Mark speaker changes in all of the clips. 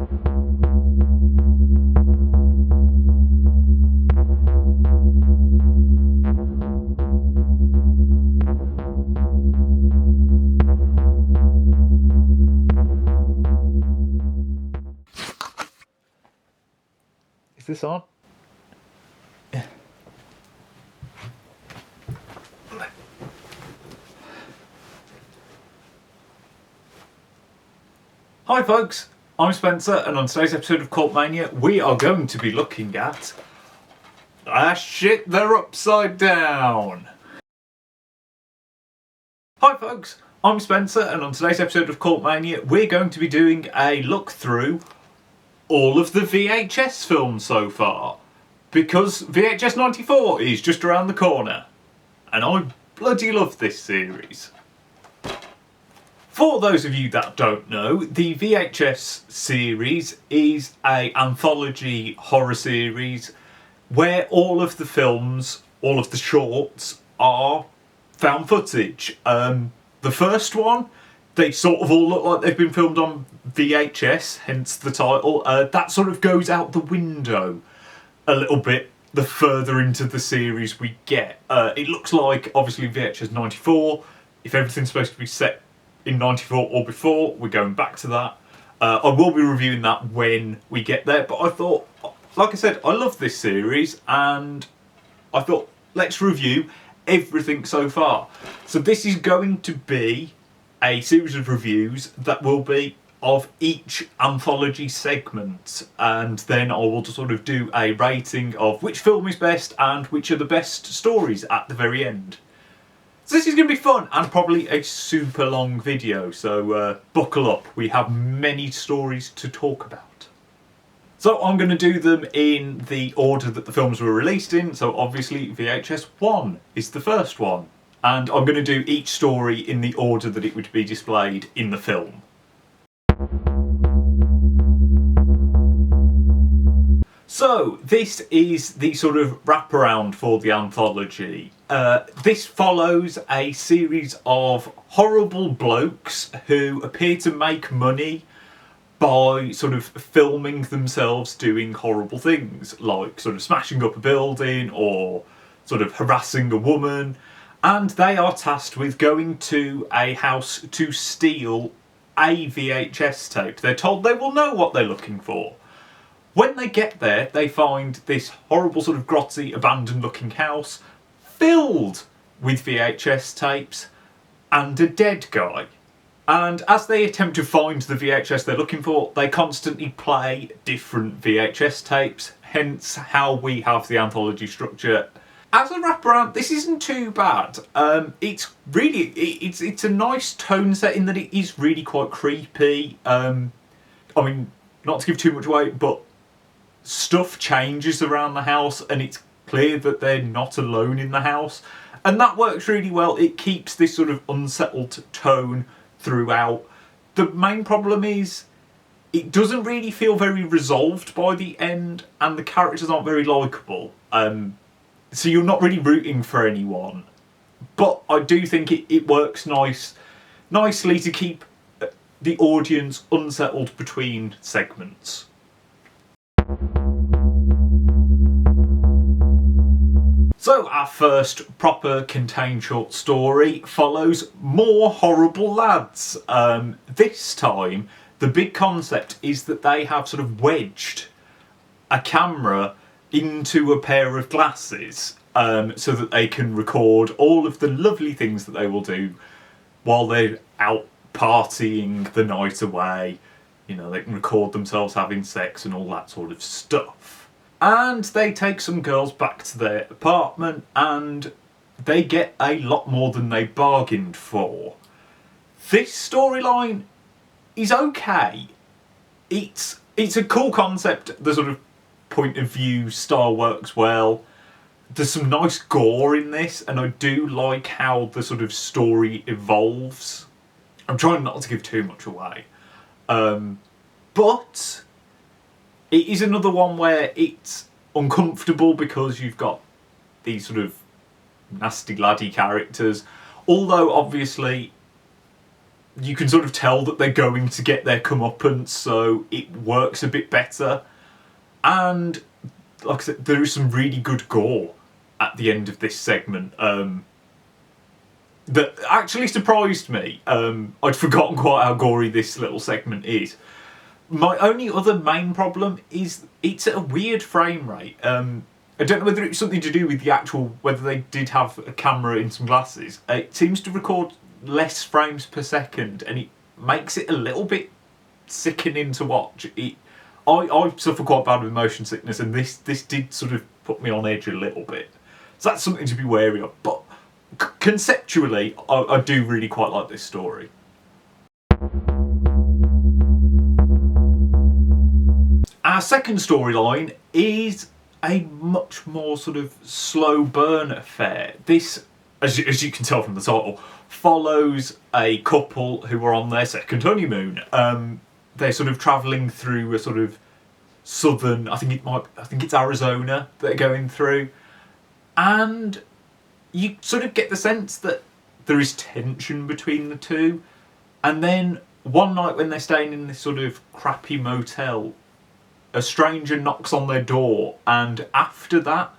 Speaker 1: Is this on? Hi folks, I'm Spencer, and on today's episode of Cult Mania we are going to be looking at shit, they're upside down. Hi folks, I'm Spencer, and on today's episode of Cult Mania we're going to be doing a look through all of the VHS films so far, because VHS 94 is just around the corner and I bloody love this series. For those of you that don't know, the VHS series is an anthology horror series where all of the films, all of the shorts, are found footage. The first one, they sort of all look like they've been filmed on VHS, hence the title. That sort of goes out the window a little bit the further into the series we get. It looks like, obviously, VHS 94, if everything's supposed to be set in 94 or before, we're going back to that. I will be reviewing that when we get there, but I thought, like I said, I love this series, and I thought, let's review everything so far. So this is going to be a series of reviews that will be of each anthology segment, and then I will just sort of do a rating of which film is best and which are the best stories at the very end. So this is going to be fun and probably a super long video, so buckle up. We have many stories to talk about. So I'm going to do them in the order that the films were released in. So obviously VHS 1 is the first one, and I'm going to do each story in the order that it would be displayed in the film. So this is the sort of wraparound for the anthology. This follows a series of horrible blokes who appear to make money by sort of filming themselves doing horrible things, like sort of smashing up a building or sort of harassing a woman, and they are tasked with going to a house to steal a VHS tape. They're told they will know what they're looking for. When they get there, they find this horrible sort of grotty, abandoned looking house filled with VHS tapes and a dead guy. And as they attempt to find the VHS they're looking for, they constantly play different VHS tapes, hence how we have the anthology structure. As a wraparound, this isn't too bad. It's a nice tone set in that it is really quite creepy. I mean, not to give too much away, but stuff changes around the house and it's clear that they're not alone in the house, and that works really well. It keeps this sort of unsettled tone throughout. The main problem is it doesn't really feel very resolved by the end, and the characters aren't very likeable, so you're not really rooting for anyone. But I do think it works nicely to keep the audience unsettled between segments. So our first proper contained short story follows more horrible lads. This time the big concept is that they have sort of wedged a camera into a pair of glasses so that they can record all of the lovely things that they will do while they're out partying the night away. You know, they can record themselves having sex and all that sort of stuff. And they take some girls back to their apartment and they get a lot more than they bargained for. This storyline is okay. It's a cool concept. The sort of point of view style works well. There's some nice gore in this, and I do like how the sort of story evolves. I'm trying not to give too much away. But it is another one where it's uncomfortable because you've got these sort of nasty laddie characters. Although obviously you can sort of tell that they're going to get their comeuppance, so it works a bit better. And like I said, there is some really good gore at the end of this segment that actually surprised me. I'd forgotten quite how gory this little segment is. My only other main problem is it's at a weird frame rate. I don't know whether it's something to do with the actual, whether they did have a camera in some glasses. It seems to record less frames per second, and it makes it a little bit sickening to watch. I suffer quite bad with motion sickness, and this did sort of put me on edge a little bit. So that's something to be wary of. But conceptually, I do really quite like this story. Our second storyline is a much more sort of slow burn affair. This, as you can tell from the title, follows a couple who are on their second honeymoon. They're sort of travelling through a sort of southern, I think it's Arizona that they're going through, and you sort of get the sense that there is tension between the two. And then one night when they're staying in this sort of crappy motel, a stranger knocks on their door, and after that,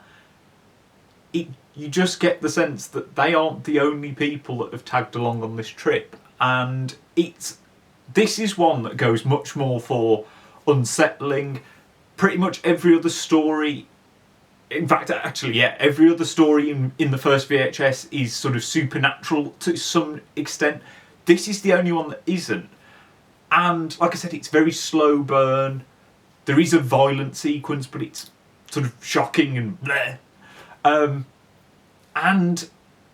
Speaker 1: you just get the sense that they aren't the only people that have tagged along on this trip. And this is one that goes much more for unsettling. Pretty much every other story, in fact, actually, yeah, every other story in the first VHS is sort of supernatural to some extent. This is the only one that isn't. And like I said, it's very slow burn. There is a violent sequence, but it's sort of shocking and bleh. And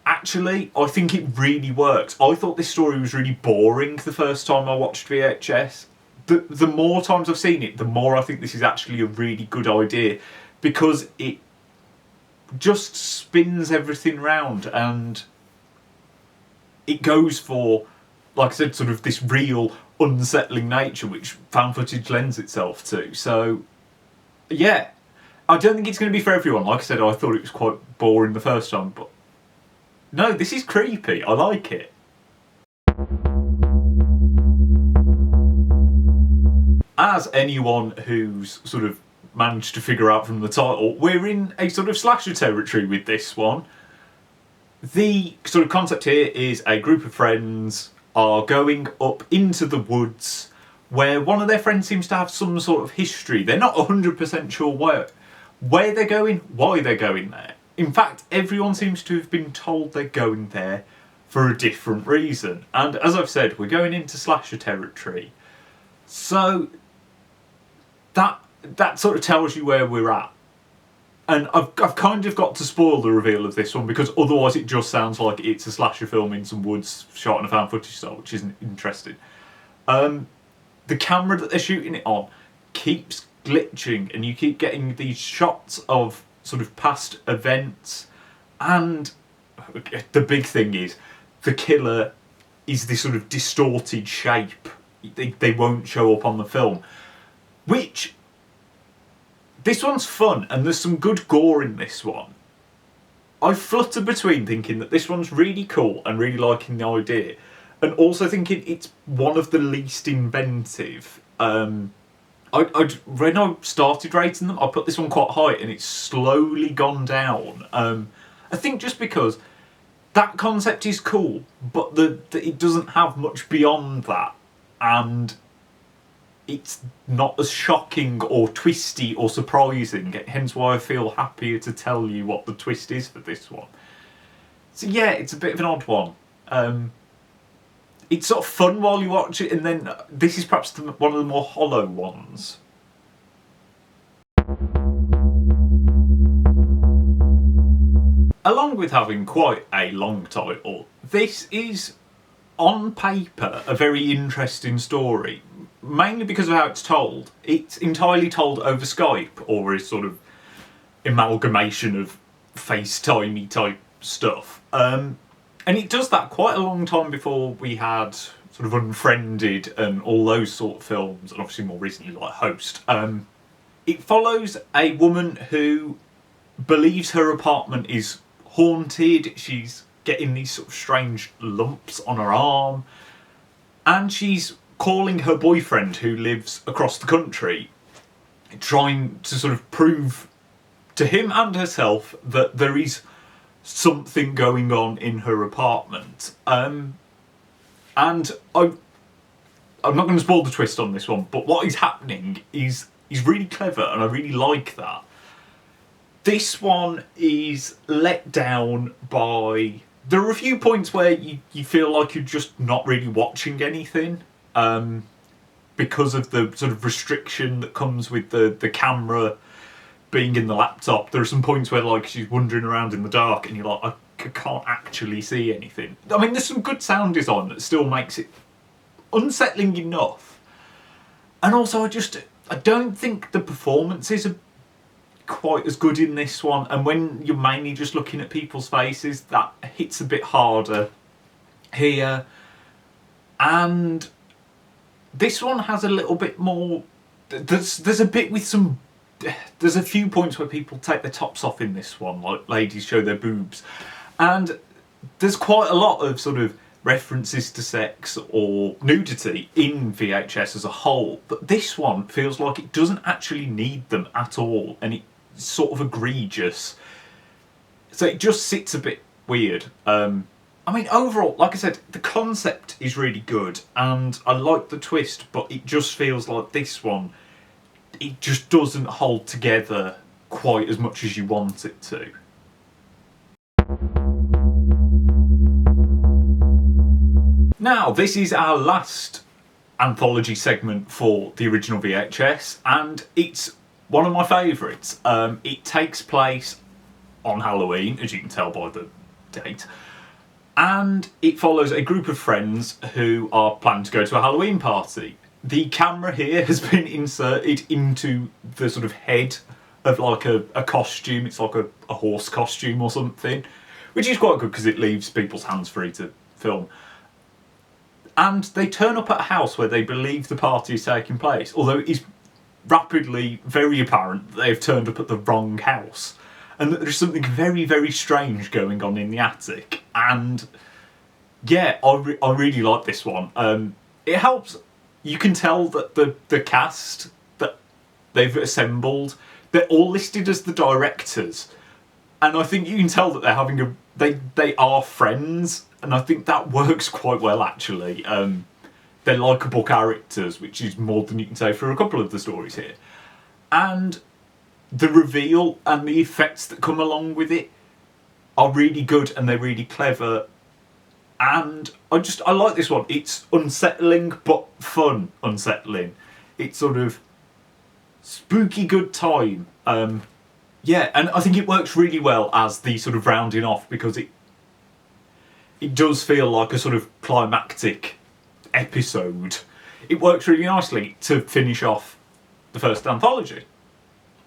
Speaker 1: actually, I think it really works. I thought this story was really boring the first time I watched VHS. The more times I've seen it, the more I think this is actually a really good idea, because it just spins everything round, and it goes for, like I said, sort of this real unsettling nature which found footage lends itself to. So yeah, I don't think it's going to be for everyone. Like I said, I thought it was quite boring the first time, but no, this is creepy. I like it. As anyone who's sort of managed to figure out from the title, we're in a sort of slasher territory with this one. The sort of concept here is a group of friends are going up into the woods where one of their friends seems to have some sort of history. They're not 100% sure where they're going, why they're going there. In fact, everyone seems to have been told they're going there for a different reason. And as I've said, we're going into slasher territory. So that sort of tells you where we're at. And I've kind of got to spoil the reveal of this one, because otherwise it just sounds like it's a slasher film in some woods shot in a found footage style, which isn't interesting. The camera that they're shooting it on keeps glitching, and you keep getting these shots of sort of past events. And the big thing is, the killer is this sort of distorted shape. They won't show up on the film. Which, this one's fun, and there's some good gore in this one. I flutter between thinking that this one's really cool and really liking the idea, and also thinking it's one of the least inventive. When I started rating them, I put this one quite high, and it's slowly gone down. I think just because that concept is cool, but it doesn't have much beyond that, and it's not as shocking or twisty or surprising, hence why I feel happier to tell you what the twist is for this one. So yeah, it's a bit of an odd one. It's sort of fun while you watch it, and then this is perhaps one of the more hollow ones. Along with having quite a long title, this is, on paper, a very interesting story. Mainly because of how it's told. It's entirely told over Skype, or a sort of amalgamation of FaceTimey type stuff. And it does that quite a long time before we had sort of Unfriended and all those sort of films, and obviously more recently like Host. It follows a woman who believes her apartment is haunted. She's getting these sort of strange lumps on her arm. and she's calling her boyfriend who lives across the country, trying to sort of prove to him and herself that there is something going on in her apartment. And I'm not going to spoil the twist on this one, but what is happening is really clever, and I really like that. This one is let down by... There are a few points where you feel like you're just not really watching anything, because of the sort of restriction that comes with the camera being in the laptop. There are some points where like she's wandering around in the dark and you're like, I can't actually see anything. I mean, there's some good sound design that still makes it unsettling enough. And also I don't think the performances are quite as good in this one, and when you're mainly just looking at people's faces, that hits a bit harder here. And this one has a little bit more... There's a bit with some... There's a few points where people take their tops off in this one, like ladies show their boobs. And there's quite a lot of sort of references to sex or nudity in VHS as a whole, but this one feels like it doesn't actually need them at all, and it's sort of egregious. So it just sits a bit weird. I mean, overall, like I said, the concept is really good, and I like the twist, but it just feels like this one, it just doesn't hold together quite as much as you want it to. Now, this is our last anthology segment for the original VHS, and it's one of my favourites. It takes place on Halloween, as you can tell by the date, and it follows a group of friends who are planning to go to a Halloween party. The camera here has been inserted into the sort of head of like a costume. It's like a horse costume or something, which is quite good because it leaves people's hands free to film. And they turn up at a house where they believe the party is taking place, although it is rapidly very apparent that they've turned up at the wrong house, and that there's something very, very strange going on in the attic. And yeah, I really like this one. It helps. You can tell that the cast that they've assembled, they're all listed as the directors, and I think you can tell that they're having they are friends. And I think that works quite well, actually. They're likeable characters, which is more than you can say for a couple of the stories here. And the reveal and the effects that come along with it are really good, and they're really clever. And I like this one. It's unsettling, but fun unsettling. It's sort of spooky good time. Yeah, and I think it works really well as the sort of rounding off, because it does feel like a sort of climactic episode. It works really nicely to finish off the first anthology.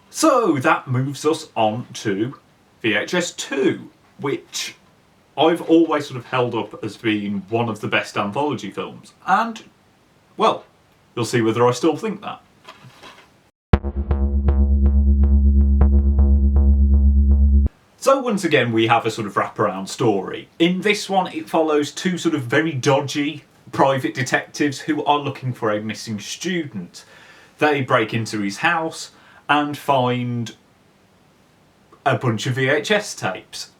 Speaker 1: So that moves us on to VHS 2, which I've always sort of held up as being one of the best anthology films. And, well, you'll see whether I still think that. So once again we have a sort of wraparound story. In this one it follows two sort of very dodgy private detectives who are looking for a missing student. They break into his house and find a bunch of VHS tapes.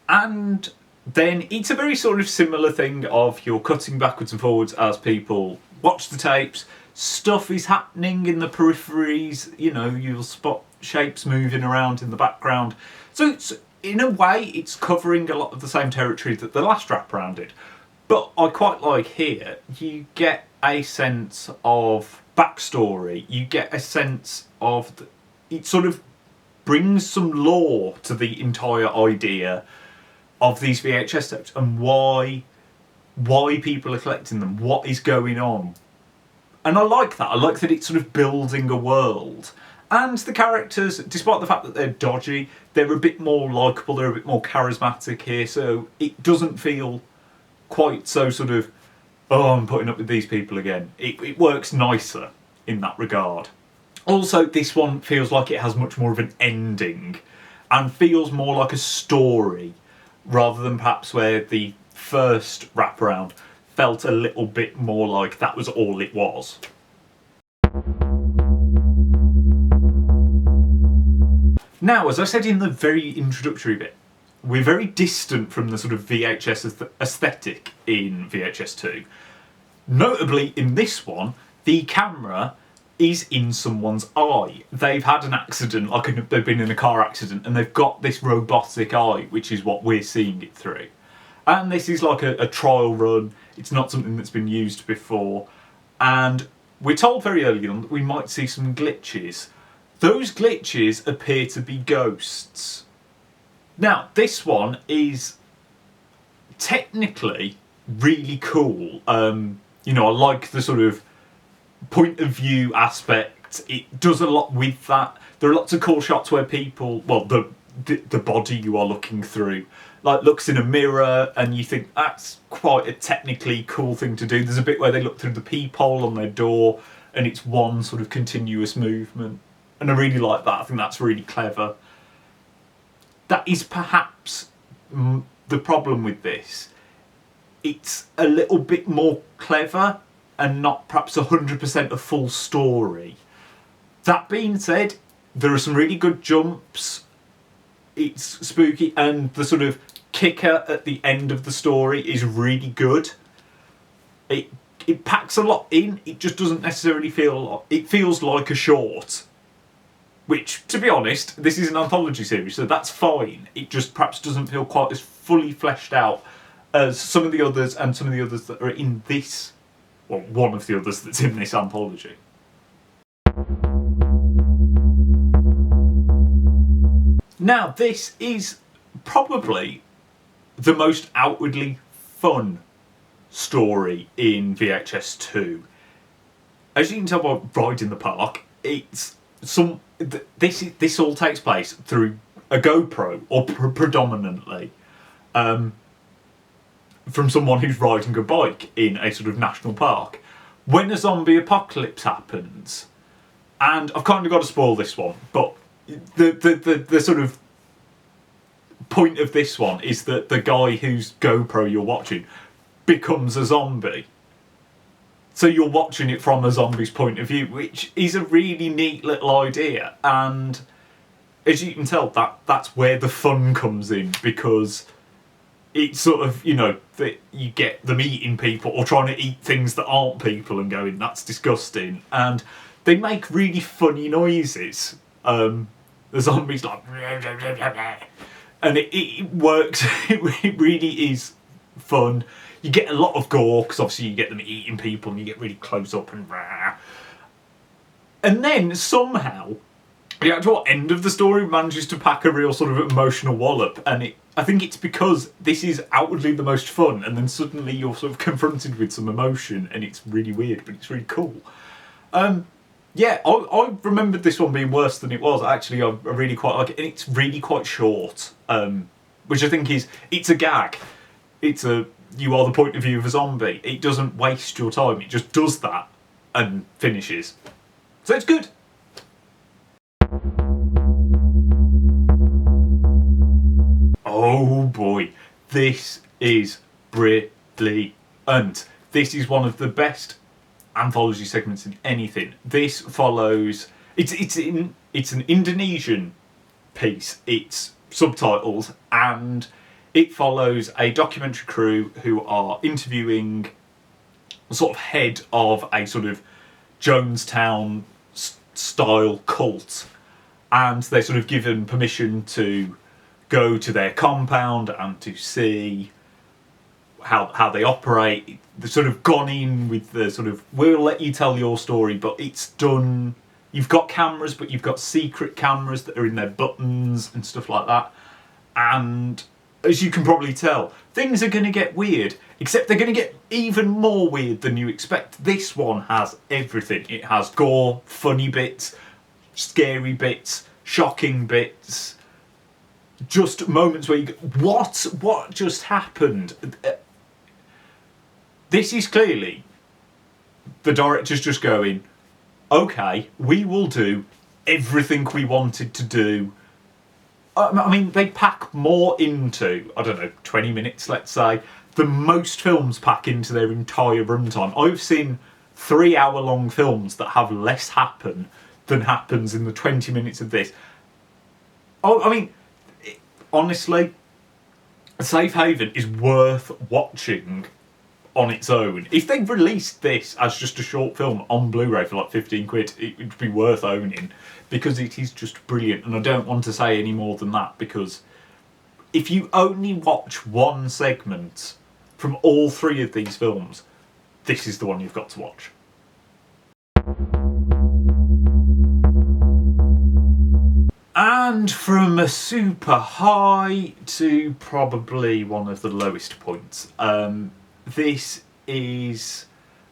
Speaker 1: And then it's a very sort of similar thing of you're cutting backwards and forwards as people watch the tapes. Stuff is happening in the peripheries, you know, you'll spot shapes moving around in the background. So it's, in a way, it's covering a lot of the same territory that the last wraparound did. But I quite like here, you get a sense of backstory, you get a sense of... it sort of brings some lore to the entire idea of these VHS tapes and why people are collecting them, what is going on. And I like that. I like that it's sort of building a world. And the characters, despite the fact that they're dodgy, they're a bit more likeable, they're a bit more charismatic here, so it doesn't feel quite so sort of, oh, I'm putting up with these people again. It works nicer in that regard. Also, this one feels like it has much more of an ending and feels more like a story rather than perhaps where the first wraparound felt a little bit more like that was all it was. Now, as I said in the very introductory bit, we're very distant from the sort of VHS aesthetic in VHS-2. Notably, in this one, the camera is in someone's eye. They've had an accident, like they've been in a car accident, and they've got this robotic eye, which is what we're seeing it through. And this is like a trial run. It's not something that's been used before. And we're told very early on that we might see some glitches. Those glitches appear to be ghosts. Now, this one is technically really cool. You know, I like the sort of point of view aspect. It does a lot with that. There are lots of cool shots where people, well, the body you are looking through, like looks in a mirror, and you think that's quite a technically cool thing to do. There's a bit where they look through the peephole on their door, and it's one sort of continuous movement. And I really like that. I think that's really clever. That is perhaps the problem with this. It's a little bit more clever and not perhaps 100% a full story. That being said, there are some really good jumps. It's spooky, and the sort of kicker at the end of the story is really good. It packs a lot in. It just doesn't necessarily feel a lot. It feels like a short. Which, to be honest, this is an anthology series, so that's fine. It just perhaps doesn't feel quite as fully fleshed out as some of the others, and some of the others that are in this, well, one of the others that's in this anthology. Now, this is probably the most outwardly fun story in VHS-2. As you can tell by Ride in the Park, it's this all takes place through a GoPro, or predominantly from someone who's riding a bike in a sort of national park. When a zombie apocalypse happens, and I've kind of got to spoil this one, but the sort of point of this one is that the guy whose GoPro you're watching becomes a zombie. So you're watching it from a zombie's point of view, which is a really neat little idea. And as you can tell, that's where the fun comes in, because it's sort of, you know, that you get them eating people or trying to eat things that aren't people and going, that's disgusting. And they make really funny noises. The zombies like, and it works. It really is fun. You get a lot of gore, because obviously you get them eating people and you get really close up and rah. And then somehow the actual end of the story manages to pack a real sort of emotional wallop, and I think it's because this is outwardly the most fun, and then suddenly you're sort of confronted with some emotion, and it's really weird, but it's really cool. Yeah, I remembered this one being worse than it was. Actually, I really quite like it, and it's really quite short, which I think it's a gag. You are the point of view of a zombie. It doesn't waste your time. It just does that and finishes. So it's good. Oh boy, this is brilliant. This is one of the best anthology segments in anything. This follows. It's an Indonesian piece. It's subtitles, and it follows a documentary crew who are interviewing the sort of head of a sort of Jonestown style cult, and they're sort of given permission to go to their compound and to see how they operate. They've sort of gone in with the sort of, we'll let you tell your story, but it's done. You've got cameras, but you've got secret cameras that are in their buttons and stuff like that. And as you can probably tell, things are going to get weird, except they're going to get even more weird than you expect. This one has everything. It has gore, funny bits, scary bits, shocking bits, just moments where you go, what just happened? This is clearly the director's just going, okay, we will do everything we wanted to do. I mean, they pack more into, I don't know, 20 minutes, let's say, the most films pack into their entire runtime. I've seen 3-hour-long films that have less happen than happens in the 20 minutes of this. Oh, I mean, honestly, Safe Haven is worth watching on its own. If they released this as just a short film on Blu-ray for like 15 quid, it would be worth owning, because it is just brilliant. And I don't want to say any more than that, because if you only watch one segment from all 3 of these films, this is the one you've got to watch. And from a super high to probably one of the lowest points, this is,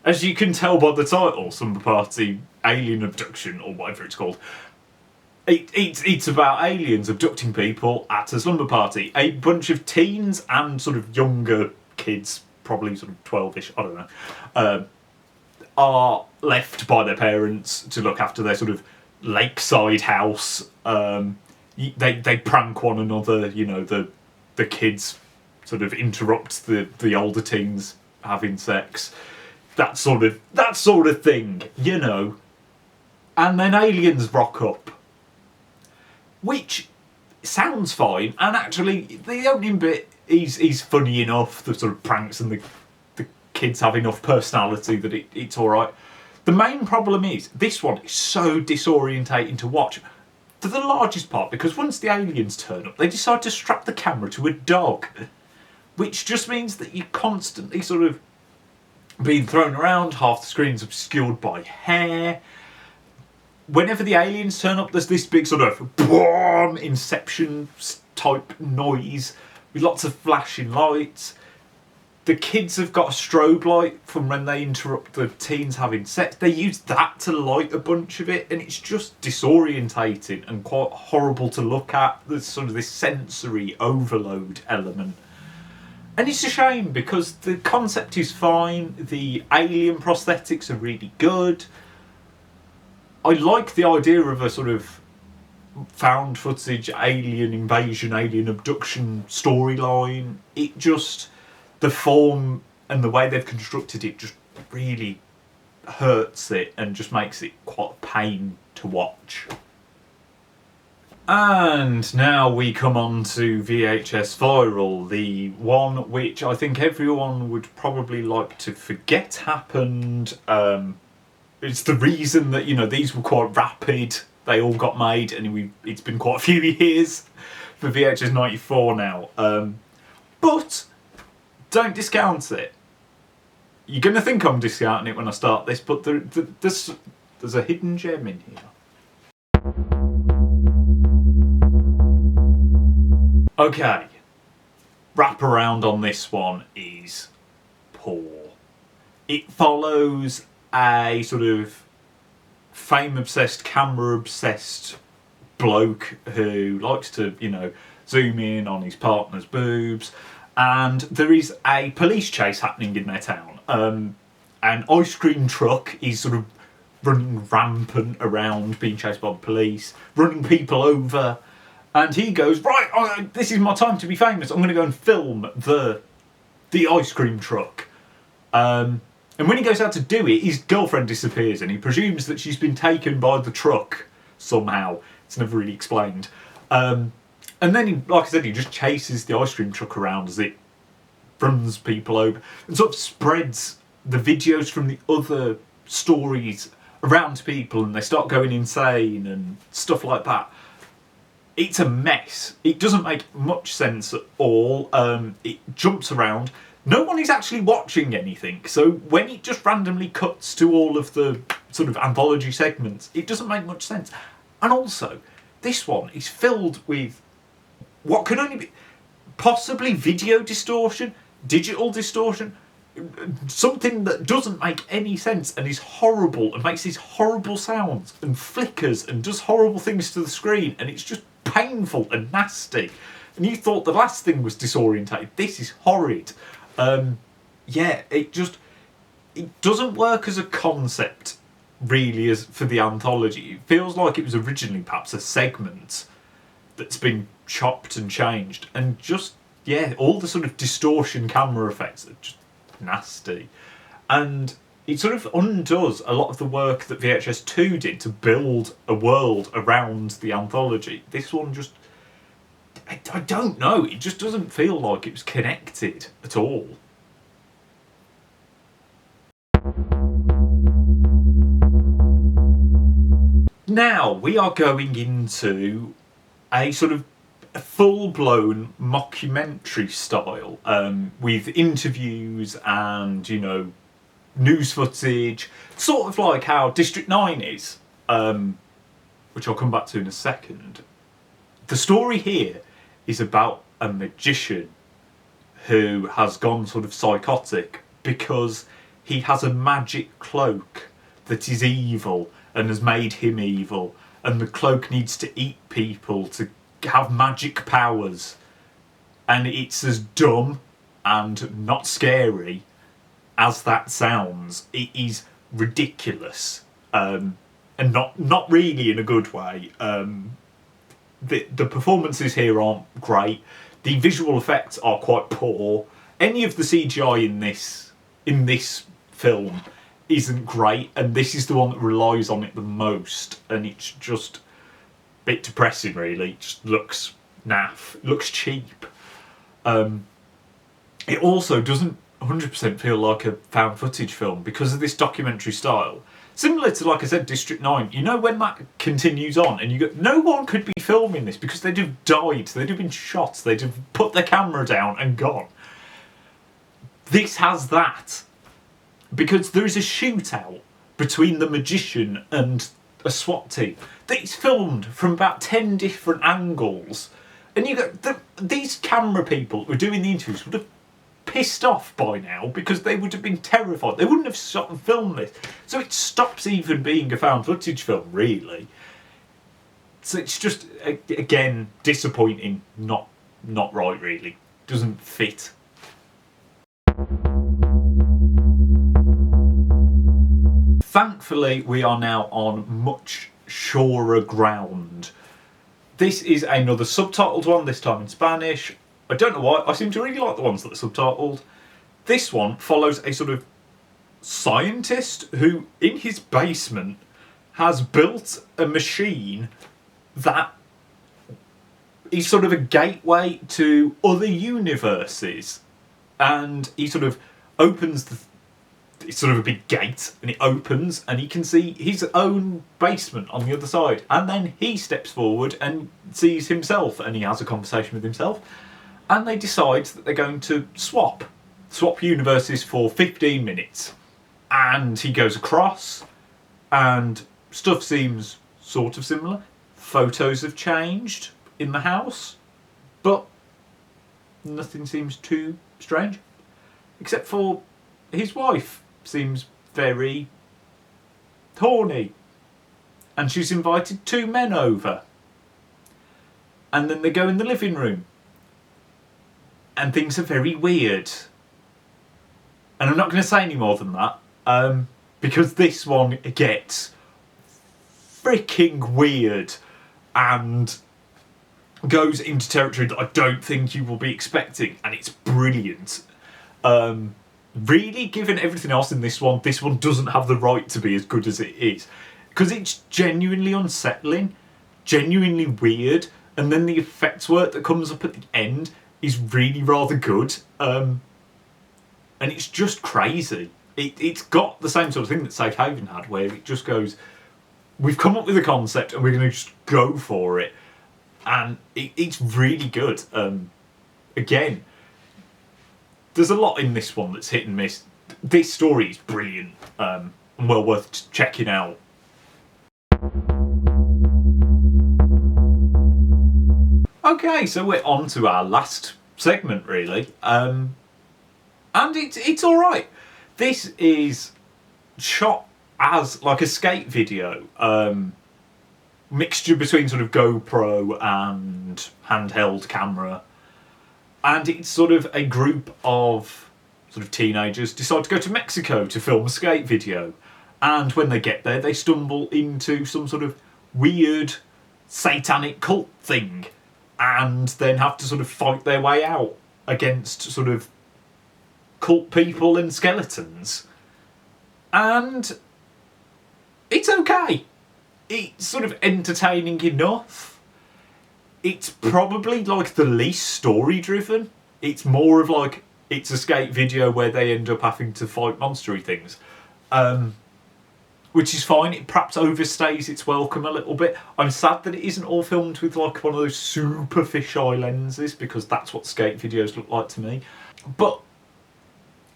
Speaker 1: as you can tell by the title, Slumber Party Alien Abduction, or whatever it's called. It's about aliens abducting people at a slumber party. A bunch of teens and sort of younger kids, probably sort of 12-ish, I don't know, are left by their parents to look after their sort of lakeside house. They prank one another, you know, the kids sort of interrupt the older teens having sex, that sort of thing, you know. And then aliens rock up, which sounds fine, and actually the opening bit is funny enough. The sort of pranks and the kids have enough personality that it's all right. The main problem is this one is so disorientating to watch, for the largest part, because once the aliens turn up, they decide to strap the camera to a dog, which just means that you're constantly sort of being thrown around. Half the screen's obscured by hair. Whenever the aliens turn up, there's this big sort of boom, Inception type noise with lots of flashing lights. The kids have got a strobe light from when they interrupt the teens having sex. They use that to light a bunch of it, and it's just disorientating and quite horrible to look at. There's sort of this sensory overload element. And it's a shame, because the concept is fine, the alien prosthetics are really good. I like the idea of a sort of found footage alien invasion, alien abduction storyline. It just, the form and the way they've constructed it just really hurts it and just makes it quite a pain to watch. And now we come on to VHS Viral, the one which I think everyone would probably like to forget happened. It's the reason that, you know, these were quite rapid. They all got made, and it's been quite a few years for VHS 94 now. But don't discount it. You're going to think I'm discounting it when I start this, but there's a hidden gem in here. Okay, wraparound on this one is poor. It follows a sort of fame-obsessed, camera-obsessed bloke who likes to, you know, zoom in on his partner's boobs, and there is a police chase happening in their town. An ice cream truck is sort of running rampant around, being chased by the police, running people over. And he goes, right, this is my time to be famous. I'm going to go and film the ice cream truck. And when he goes out to do it, his girlfriend disappears, and he presumes that she's been taken by the truck somehow. It's never really explained. And then, like I said, he just chases the ice cream truck around as it runs people over and sort of spreads the videos from the other stories around to people, and they start going insane and stuff like that. It's a mess. It doesn't make much sense at all. It jumps around. No one is actually watching anything. So when it just randomly cuts to all of the sort of anthology segments, it doesn't make much sense. And also, this one is filled with what can only be possibly video distortion, digital distortion, something that doesn't make any sense and is horrible and makes these horrible sounds and flickers and does horrible things to the screen, and it's just painful and nasty. And you thought the last thing was disorientated. This is horrid. Yeah, it doesn't work as a concept really as for the anthology. It feels like it was originally perhaps a segment that's been chopped and changed and just yeah, all the sort of distortion camera effects are just nasty. And it sort of undoes a lot of the work that VHS-2 did to build a world around the anthology. This one just... I don't know, it just doesn't feel like it was connected at all. Now, we are going into a sort of full-blown mockumentary style, with interviews and, you know, news footage, sort of like how District 9 is, which I'll come back to in a second. The story here is about a magician who has gone sort of psychotic because he has a magic cloak that is evil and has made him evil, and the cloak needs to eat people to have magic powers, and it's as dumb and not scary as that sounds. It is ridiculous, and not really in a good way. The performances here aren't great. The visual effects are quite poor. Any of the CGI in this film isn't great, and this is the one that relies on it the most, and it's just a bit depressing, really. It just looks naff. It looks cheap. It also doesn't 100% feel like a found footage film because of this documentary style. Similar to, like I said, District 9, you know, when that continues on and you go, no one could be filming this because they'd have died, they'd have been shot, they'd have put their camera down and gone. This has that, because there is a shootout between the magician and a SWAT team that is filmed from about 10 different angles. And you go, these camera people who are doing the interviews would have pissed off by now because they would have been terrified. They wouldn't have shot and filmed this. So it stops even being a found footage film, really. So it's just, again, disappointing, not right, really. Doesn't fit. Thankfully, we are now on much surer ground. This is another subtitled one, this time in Spanish. I don't know why, I seem to really like the ones that are subtitled. This one follows a sort of scientist who, in his basement, has built a machine that is sort of a gateway to other universes. And he sort of opens it's sort of a big gate, and it opens, and he can see his own basement on the other side. And then he steps forward and sees himself, and he has a conversation with himself. And they decide that they're going to swap universes for 15 minutes. And he goes across, and stuff seems sort of similar. Photos have changed in the house, but nothing seems too strange. Except for his wife seems very horny. And she's invited 2 men over. And then they go in the living room. And things are very weird. And I'm not going to say any more than that, because this one gets freaking weird and goes into territory that I don't think you will be expecting, and it's brilliant. Really, given everything else in this one doesn't have the right to be as good as it is, because it's genuinely unsettling, genuinely weird, and then the effects work that comes up at the end is really rather good, and it's just crazy. It's got the same sort of thing that Safe Haven had, where it just goes, we've come up with a concept and we're going to just go for it, and it's really good. Again, there's a lot in this one that's hit and miss. This story is brilliant, and well worth checking out. Okay, so we're on to our last segment, really, and it's all right. This is shot as like a skate video, mixture between sort of GoPro and handheld camera, and it's sort of a group of sort of teenagers decide to go to Mexico to film a skate video, and when they get there, they stumble into some sort of weird satanic cult thing, and then have to sort of fight their way out. against sort of cult people and skeletons. And it's okay. It's sort of entertaining enough. It's probably like the least story driven. It's more of like it's a skate video where they end up having to fight monstery things. Which is fine. It perhaps overstays its welcome a little bit. I'm sad that it isn't all filmed with like one of those super fisheye lenses, because that's what skate videos look like to me. But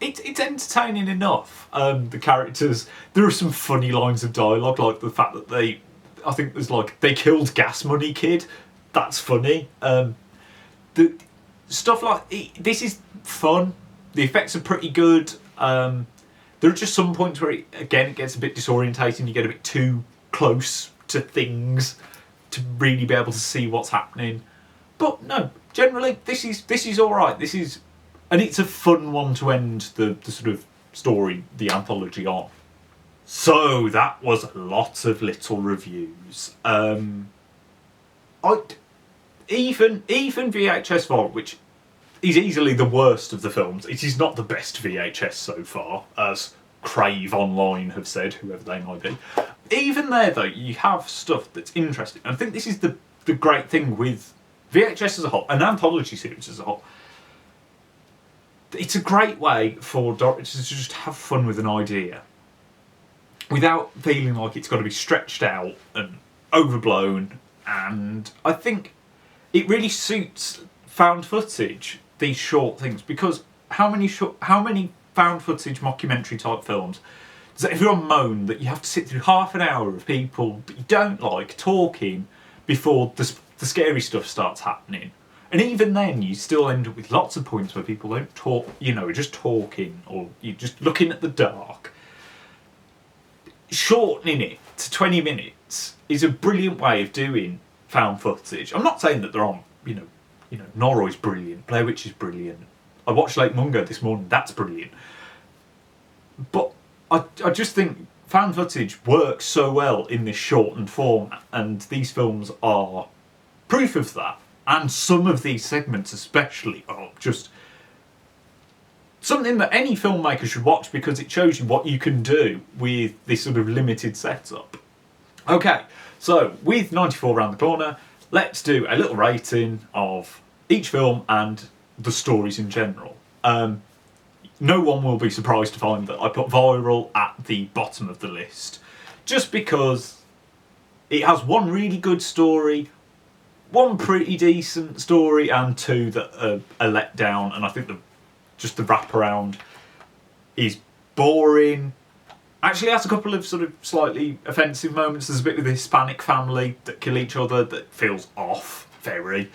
Speaker 1: it's entertaining enough. The characters, there are some funny lines of dialogue, like the fact that I think there's like, they killed Gas Money Kid. That's funny. The stuff like, this is fun. The effects are pretty good. There are just some points where it gets a bit disorientating. You get a bit too close to things to really be able to see what's happening. But no, generally this is all right. And it's a fun one to end the sort of story, the anthology on. So that was lots of little reviews. Even VHS Vault, which is easily the worst of the films. It is not the best VHS so far, as Crave Online have said, whoever they might be. Even there, though, you have stuff that's interesting. And I think this is the great thing with VHS as a whole, an anthology series as a whole. It's a great way for directors to just have fun with an idea without feeling like it's got to be stretched out and overblown. And I think it really suits found footage, these short things, because how many found footage mockumentary type films does everyone moan that you have to sit through half an hour of people that you don't like talking before the scary stuff starts happening? And even then, you still end up with lots of points where people don't talk, just talking, or you're just looking at the dark. Shortening it to 20 minutes is a brilliant way of doing found footage. I'm not saying that they're on, Norroy's brilliant, Blair Witch is brilliant. I watched Lake Mungo this morning, that's brilliant. But I just think found footage works so well in this shortened form, and these films are proof of that. And some of these segments especially are just something that any filmmaker should watch, because it shows you what you can do with this sort of limited setup. Okay, so with 94 around the corner, let's do a little rating of each film and the stories in general. No one will be surprised to find that I put Viral at the bottom of the list, just because it has one really good story, one pretty decent story, and two that are let down. And I think the wraparound is boring. Actually, it has a couple of sort of slightly offensive moments. There's a bit with the Hispanic family that kill each other that feels off, very.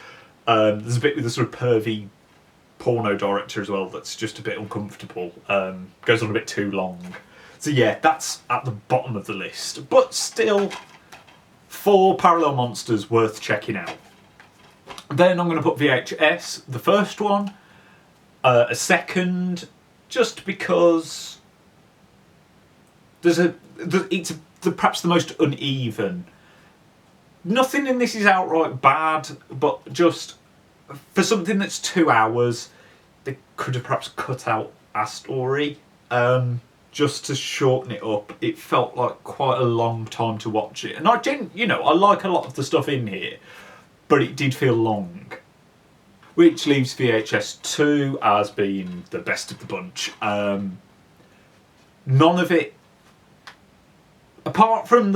Speaker 1: There's a bit with the sort of pervy porno director as well that's just a bit uncomfortable. Goes on a bit too long. So yeah, that's at the bottom of the list. But still, 4 parallel monsters worth checking out. Then I'm going to put VHS, the first one, a second, just because it's perhaps the most uneven. Nothing in this is outright bad, but just for something that's 2 hours, they could have perhaps cut out a story just to shorten it up. It felt like quite a long time to watch it, and I like a lot of the stuff in here, but it did feel long. Which leaves VHS 2 as being the best of the bunch. None of it, apart from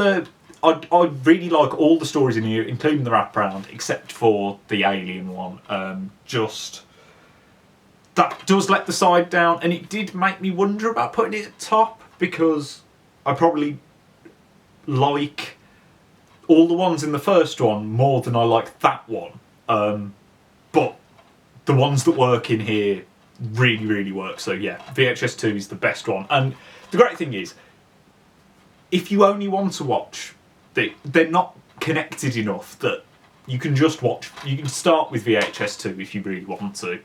Speaker 1: I really like all the stories in here, including the wraparound, except for the alien one. That does let the side down, and it did make me wonder about putting it at top, because I probably like all the ones in the first one more than I like that one. But the ones that work in here really, really work. So yeah, VHS 2 is the best one. And the great thing is, if you only want to watch, they're not connected enough that you can just watch. You can start with VHS 2 if you really want to.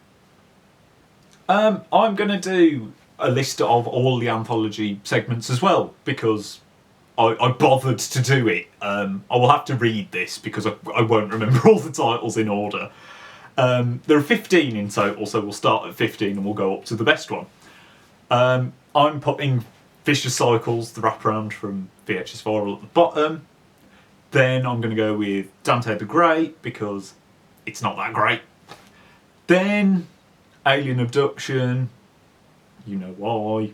Speaker 1: I'm going to do a list of all the anthology segments as well, because I bothered to do it. I will have to read this because I won't remember all the titles in order. There are 15 in total, so we'll start at 15 and we'll go up to the best one. I'm putting Vicious Cycles, the wraparound from VHS-athon at the bottom. Then I'm going to go with Dante the Great, because it's not that great. Then Alien Abduction, you know why.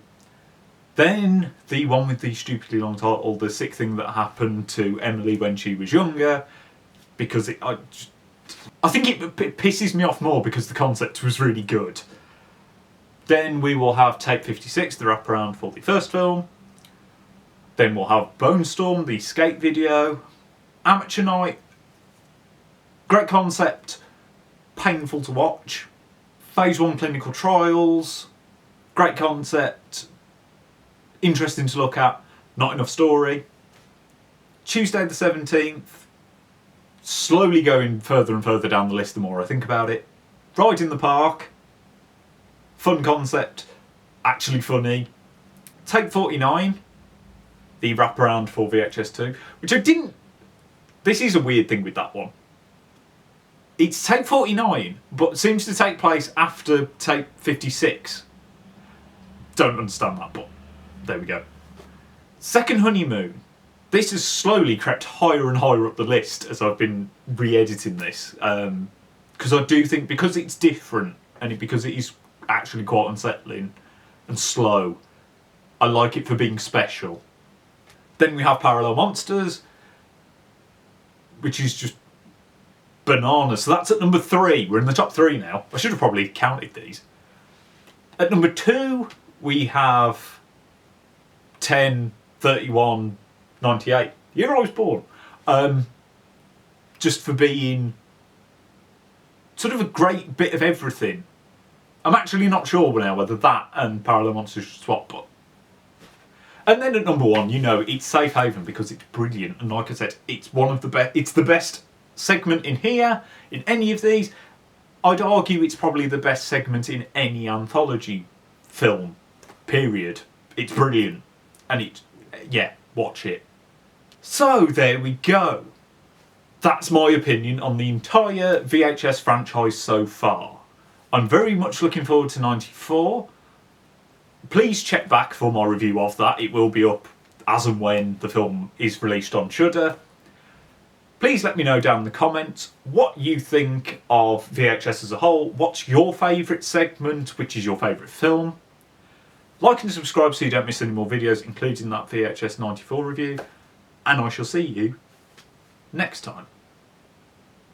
Speaker 1: Then the one with the stupidly long title, The Sick Thing That Happened to Emily When She Was Younger, because I think it pisses me off more because the concept was really good. Then we will have Tape 56, the wraparound for the first film. Then we'll have Bone Storm, the skate video. Amateur Night, great concept, painful to watch. Phase 1 clinical trials, great concept, interesting to look at, not enough story. Tuesday the 17th, slowly going further and further down the list the more I think about it. Ride in the Park, fun concept, actually funny. Tape 49, the wraparound for VHS-2, which I didn't... This is a weird thing with that one. It's tape 49, but seems to take place after tape 56. Don't understand that, but there we go. Second Honeymoon. This has slowly crept higher and higher up the list as I've been re-editing this. Because I do think, because it's different, and because it is actually quite unsettling and slow, I like it for being special. Then we have Parallel Monsters, which is just bananas. So that's at number 3. We're in the top 3 now. I should have probably counted these. At number 2, we have 10, 31, 98. Year I was born. Just for being sort of a great bit of everything. I'm actually not sure now whether that and Parallel Monsters should swap, but... And then at number 1, you know, it's Safe Haven because it's brilliant. And like I said, it's one of the best. It's the best segment in here, in any of these. I'd argue it's probably the best segment in any anthology film, period. It's brilliant. And yeah, watch it. So there we go. That's my opinion on the entire VHS franchise so far. I'm very much looking forward to 94. Please check back for my review of that. It will be up as and when the film is released on Shudder. Please let me know down in the comments what you think of VHS as a whole. What's your favourite segment? Which is your favourite film? Like and subscribe so you don't miss any more videos, including that VHS 94 review. And I shall see you next time.